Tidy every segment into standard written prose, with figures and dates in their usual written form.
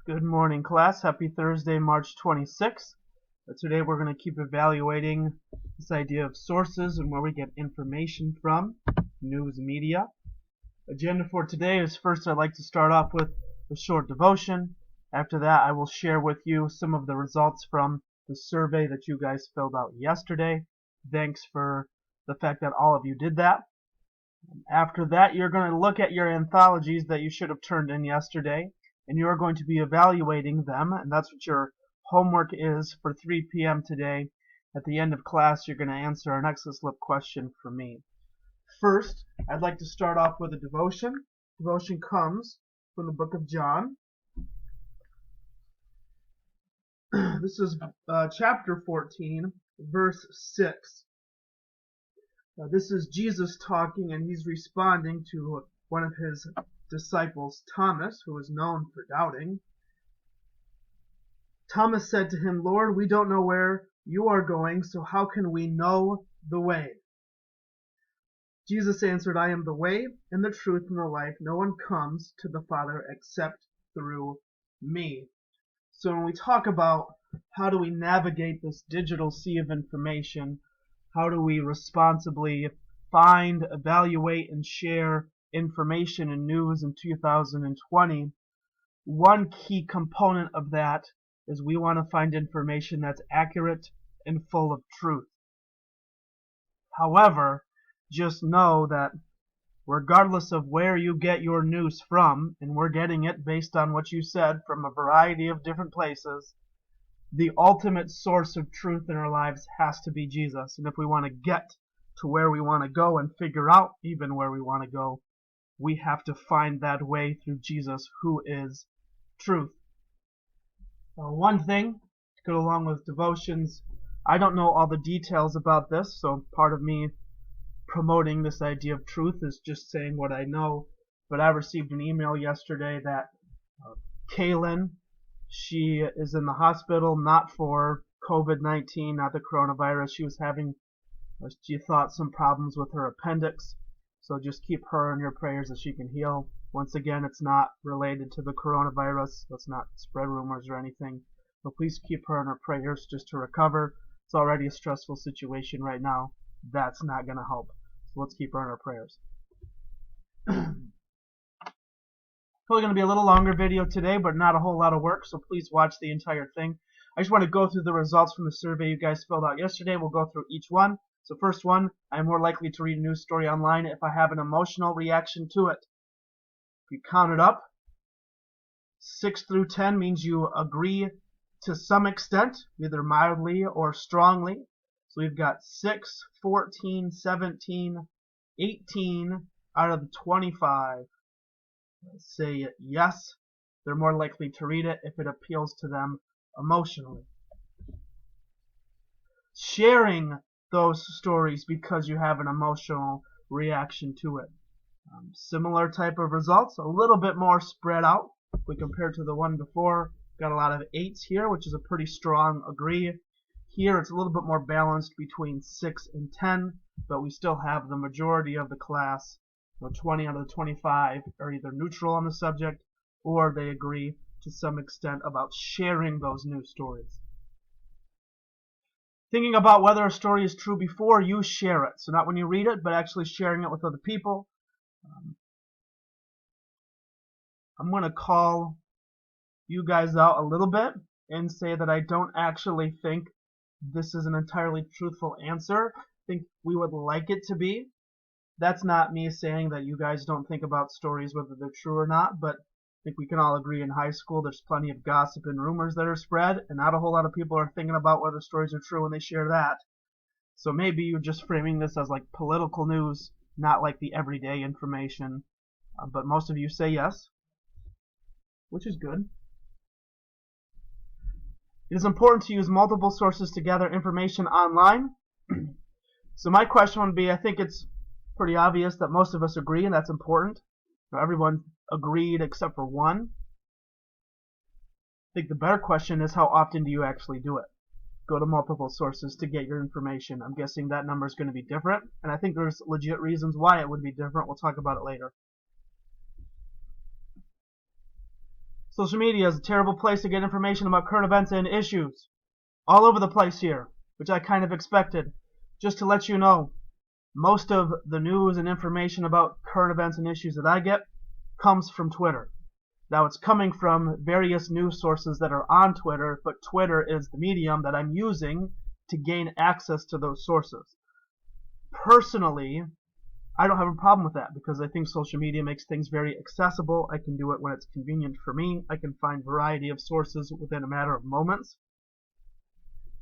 Good morning, class. Happy Thursday, March 26th. Today we're going to keep evaluating this idea of sources and where we get information from, news media. Agenda for today is first I'd like to start off with a short devotion. After that I will share with you some of the results from the survey that you guys filled out yesterday. Thanks for the fact that all of you did that. After that you're going to look at your anthologies that you should have turned in yesterday, and you are going to be evaluating them, and that's what your homework is for 3 p.m. today. At the end of class, you're going to answer an exit slip question for me. First, I'd like to start off with a devotion. Devotion comes from the book of John. This is chapter 14, verse 6. This is Jesus talking, and he's responding to one of his disciples, Thomas, who is known for doubting. Thomas said to him, "Lord, we don't know where you are going, so how can we know the way?" Jesus answered, "I am the way and the truth and the life. No one comes to the Father except through me." So when we talk about how do we navigate this digital sea of information, how do we responsibly find, evaluate, and share information and news in 2020, one key component of that is we want to find information that's accurate and full of truth. However, just know that regardless of where you get your news from, and we're getting it based on what you said from a variety of different places, the ultimate source of truth in our lives has to be Jesus. And if we want to get to where we want to go and figure out even where we want to go, we have to find that way through Jesus, who is truth. One thing to go along with devotions, I don't know all the details about this, so part of me promoting this idea of truth is just saying what I know. But I received an email yesterday that Kaylin, she is in the hospital, not for COVID-19, not the coronavirus. She was having, she thought, some problems with her appendix. So just keep her in your prayers that she can heal. Once again, it's not related to the coronavirus. Let's not spread rumors or anything. But please keep her in her prayers just to recover. It's already a stressful situation right now. That's not going to help. So let's keep her in our prayers. Probably going to be a little longer video today, but not a whole lot of work, so please watch the entire thing. I just want to go through the results from the survey you guys filled out yesterday. We'll go through each one. So first one, I am more likely to read a news story online if I have an emotional reaction to it. If you count it up, 6 through 10 means you agree to some extent, either mildly or strongly. So we've got 6, 14, 17, 18 out of the 25. Say yes, they're more likely to read it if it appeals to them emotionally. Sharing those stories because you have an emotional reaction to it. Similar type of results, a little bit more spread out. If we compare to the one before, got a lot of 8s here, which is a pretty strong agree. Here it's a little bit more balanced between 6 and 10, but we still have the majority of the class, 20 out of the 25, are either neutral on the subject or they agree to some extent about sharing those news stories. Thinking about whether a story is true before you share it. So not when you read it, but actually sharing it with other people. I'm going to call you guys out a little bit and say that I don't actually think this is an entirely truthful answer. I think we would like it to be. That's not me saying that you guys don't think about stories, whether they're true or not, but I think we can all agree in high school there's plenty of gossip and rumors that are spread, and not a whole lot of people are thinking about whether stories are true when they share that. So maybe you're just framing this as like political news, not like the everyday information. But most of you say yes, which is good. It is important to use multiple sources to gather information online. So my question would be, I think it's pretty obvious that most of us agree, and that's important. Everyone agreed except for one. I think the better question is, how often do you actually do it? Go to multiple sources to get your information. I'm guessing that number is going to be different, and I think there's legit reasons why it would be different. We'll talk about it later. Social media is a terrible place to get information about current events and issues. All over the place here, which I kind of expected. Just to let you know, most of the news and information about current events and issues that I get comes from Twitter. Now, it's coming from various news sources that are on Twitter, but Twitter is the medium that I'm using to gain access to those sources. Personally, I don't have a problem with that because I think social media makes things very accessible. I can do it when it's convenient for me. I can find variety of sources within a matter of moments.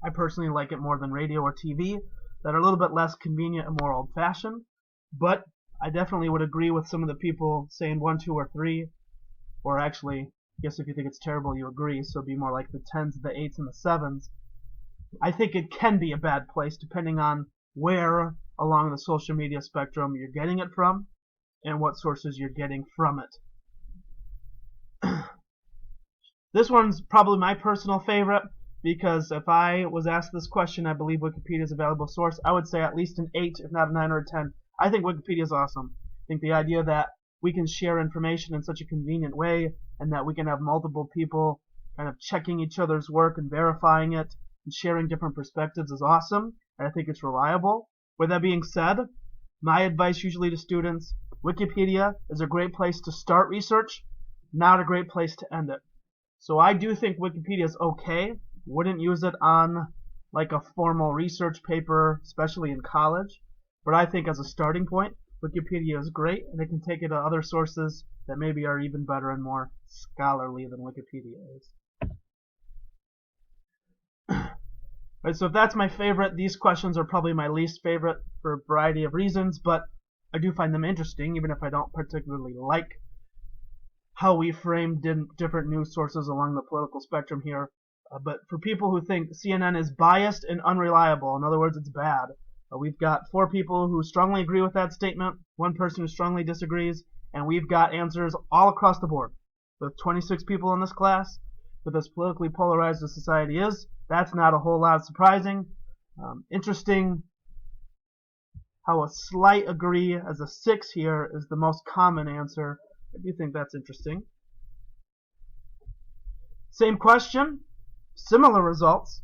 I personally like it more than radio or TV that are a little bit less convenient and more old-fashioned. But I definitely would agree with some of the people saying 1, 2, or 3. Or actually, I guess if you think it's terrible, you agree. So it'd be more like the 10s, the 8s, and the 7s. I think it can be a bad place depending on where along the social media spectrum you're getting it from and what sources you're getting from it. This one's probably my personal favorite because if I was asked this question, I believe Wikipedia is a valuable source, I would say at least an 8, if not a 9 or a 10. I think Wikipedia is awesome. I think the idea that we can share information in such a convenient way and that we can have multiple people kind of checking each other's work and verifying it and sharing different perspectives is awesome, and I think it's reliable. With that being said, my advice usually to students, Wikipedia is a great place to start research, not a great place to end it. So I do think Wikipedia is okay. Wouldn't use it on like a formal research paper, especially in college. But I think as a starting point, Wikipedia is great, and it can take you to other sources that maybe are even better and more scholarly than Wikipedia is. Right, so if that's my favorite, these questions are probably my least favorite for a variety of reasons, but I do find them interesting, even if I don't particularly like how we frame different news sources along the political spectrum here. But for people who think CNN is biased and unreliable, in other words, it's bad, we've got 4 people who strongly agree with that statement, 1 person who strongly disagrees, and we've got answers all across the board. With 26 people in this class, with as politically polarized as society is, that's not a whole lot surprising. Interesting how a slight agree as a 6 here is the most common answer. I do think that's interesting. Same question, similar results.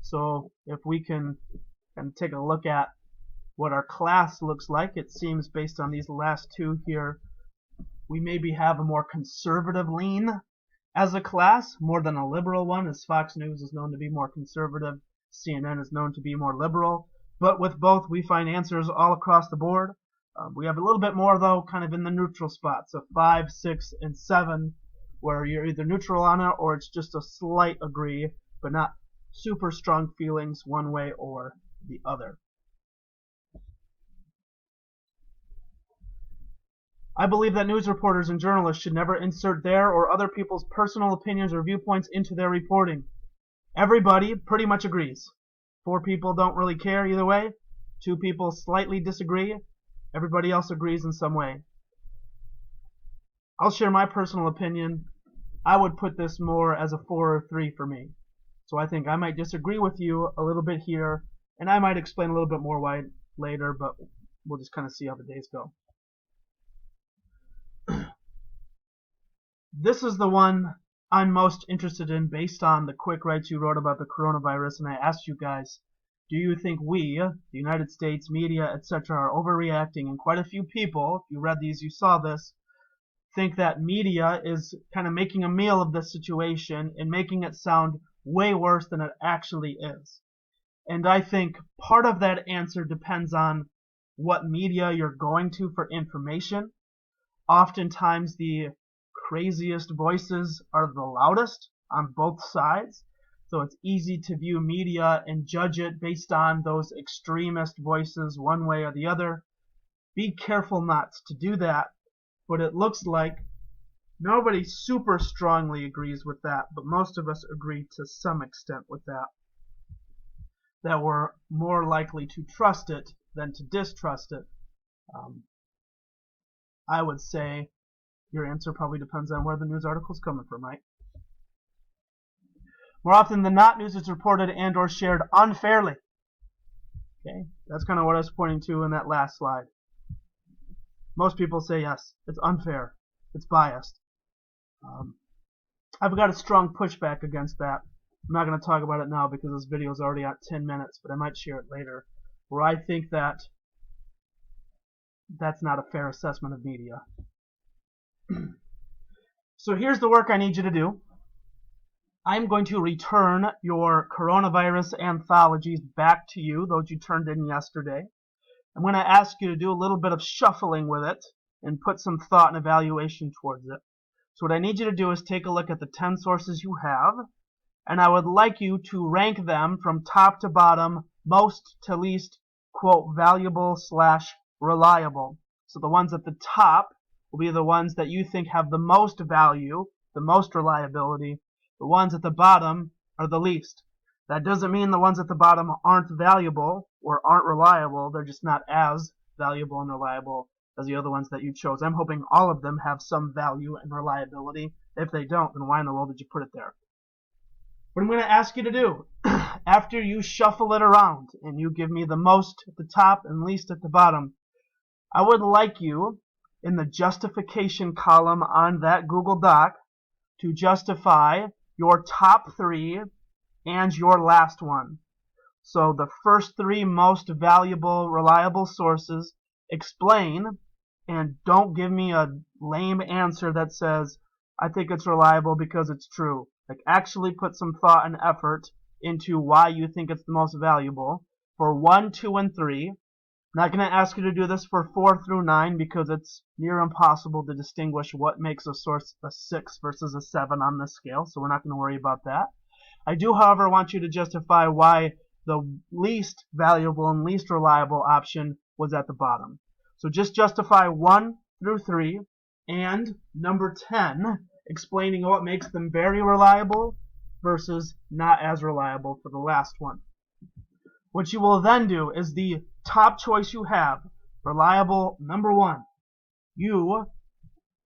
So if we can kind of take a look at what our class looks like, it seems based on these last 2 here, we maybe have a more conservative lean as a class, more than a liberal one, as Fox News is known to be more conservative, CNN is known to be more liberal. But with both, we find answers all across the board. We have a little bit more, though, kind of in the neutral spots of 5, 6, and 7, where you're either neutral on it or it's just a slight agree, but not super strong feelings one way or the other. I believe that news reporters and journalists should never insert their or other people's personal opinions or viewpoints into their reporting. Everybody pretty much agrees. 4 people don't really care either way. 2 people slightly disagree. Everybody else agrees in some way. I'll share my personal opinion. I would put this more as a 4 or 3 for me. So I think I might disagree with you a little bit here, and I might explain a little bit more why later, but we'll just kind of see how the days go. This is the one I'm most interested in based on the quick writes you wrote about the coronavirus, and I asked you guys, do you think we, the United States, media, etc., are overreacting? And quite a few people, if you read these, you saw this, think that media is kind of making a meal of this situation and making it sound way worse than it actually is. And I think part of that answer depends on what media you're going to for information. Oftentimes the craziest voices are the loudest on both sides. So it's easy to view media and judge it based on those extremist voices one way or the other. Be careful not to do that, but it looks like nobody super strongly agrees with that, but most of us agree to some extent with that. That we're more likely to trust it than to distrust it. I would say your answer probably depends on where the news article's coming from, right? More often than not, news is reported and or shared unfairly. Okay, that's kind of what I was pointing to in that last slide. Most people say yes, it's unfair, it's biased. I've got a strong pushback against that. I'm not going to talk about it now because this video is already at 10 minutes, but I might share it later, where I think that that's not a fair assessment of media. So here's the work I need you to do. I'm going to return your coronavirus anthologies back to you, those you turned in yesterday. I'm going to ask you to do a little bit of shuffling with it and put some thought and evaluation towards it. So what I need you to do is take a look at the 10 sources you have, and I would like you to rank them from top to bottom, most to least, quote, valuable / reliable. So the ones at the top will be the ones that you think have the most value, the most reliability. The ones at the bottom are the least. That doesn't mean the ones at the bottom aren't valuable or aren't reliable. They're just not as valuable and reliable as the other ones that you chose. I'm hoping all of them have some value and reliability. If they don't, then why in the world did you put it there? What I'm going to ask you to do, after you shuffle it around and you give me the most at the top and least at the bottom, I would like you, in the justification column on that Google Doc, to justify your top 3 and your last one. So the first 3 most valuable, reliable sources, explain, and don't give me a lame answer that says, I think it's reliable because it's true. Like, actually put some thought and effort into why you think it's the most valuable. For 1, 2, and 3, I'm not going to ask you to do this for 4 through 9 because it's near impossible to distinguish what makes a source a 6 versus a 7 on this scale, so we're not going to worry about that. I do, however, want you to justify why the least valuable and least reliable option was at the bottom. So just justify 1 through 3 and number 10, explaining what makes them very reliable versus not as reliable for the last one. What you will then do is the top choice you have, reliable number 1, you,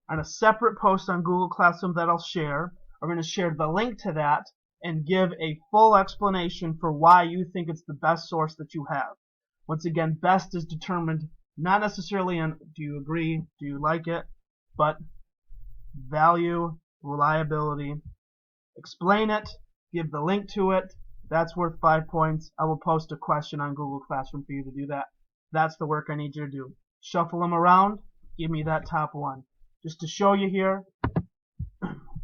on a separate post on Google Classroom that I'll share, are going to share the link to that and give a full explanation for why you think it's the best source that you have. Once again, best is determined not necessarily on do you agree, do you like it, but value, reliability. Explain it, give the link to it. That's worth 5 points. I will post a question on Google Classroom for you to do that. That's the work I need you to do. Shuffle them around, give me that top one. Just to show you here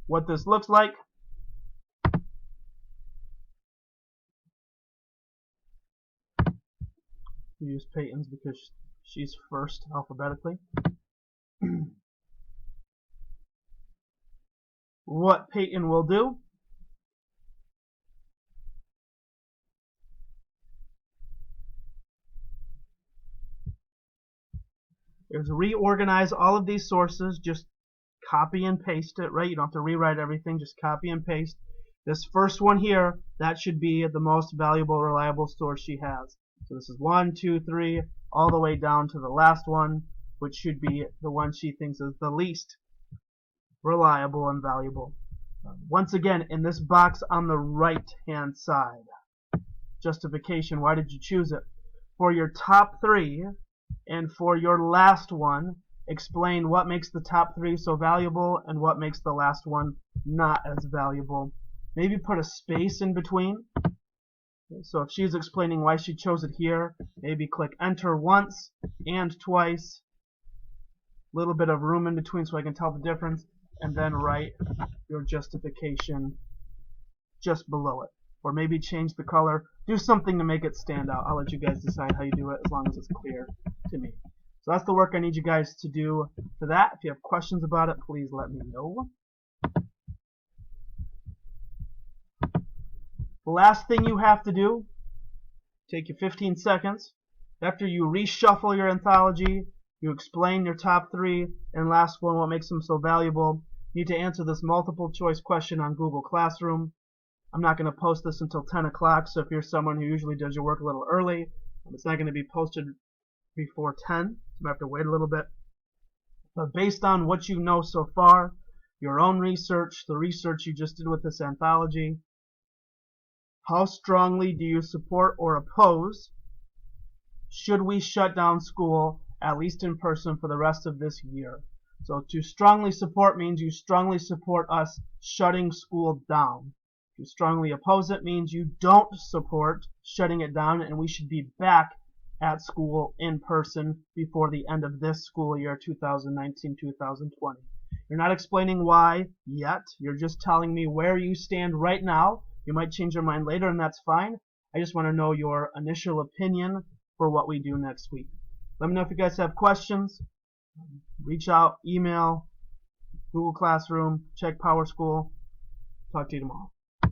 what this looks like. Use Peyton's because she's first alphabetically. What Peyton will do is reorganize all of these sources. Just copy and paste it, right? You don't have to rewrite everything, just copy and paste. This first one here, that should be the most valuable, reliable source she has. So this is 1, 2, 3, all the way down to the last one, which should be the one she thinks is the least reliable and valuable. Once again, in this box on the right-hand side, justification, why did you choose it? For your top 3 and for your last one, explain what makes the top 3 so valuable and what makes the last one not as valuable. Maybe put a space in between. So if she's explaining why she chose it here, maybe click enter once and twice. A little bit of room in between so I can tell the difference, and then write your justification just below it. Or maybe change the color. Do something to make it stand out. I'll let you guys decide how you do it as long as it's clear to me. So that's the work I need you guys to do for that. If you have questions about it, please let me know. The last thing you have to do, take you 15 seconds. After you reshuffle your anthology, you explain your top 3, and last one, what makes them so valuable. You need to answer this multiple choice question on Google Classroom. I'm not going to post this until 10 o'clock, so if you're someone who usually does your work a little early, it's not going to be posted before 10, so you have to wait a little bit. But based on what you know so far, your own research, the research you just did with this anthology, how strongly do you support or oppose? Should we shut down school, at least in person, for the rest of this year? So to strongly support means you strongly support us shutting school down. To strongly oppose it means you don't support shutting it down, and we should be back at school in person before the end of this school year, 2019-2020. You're not explaining why yet. You're just telling me where you stand right now. You might change your mind later, and that's fine. I just want to know your initial opinion for what we do next week. Let me know if you guys have questions. Reach out, email, Google Classroom, check PowerSchool. Talk to you tomorrow.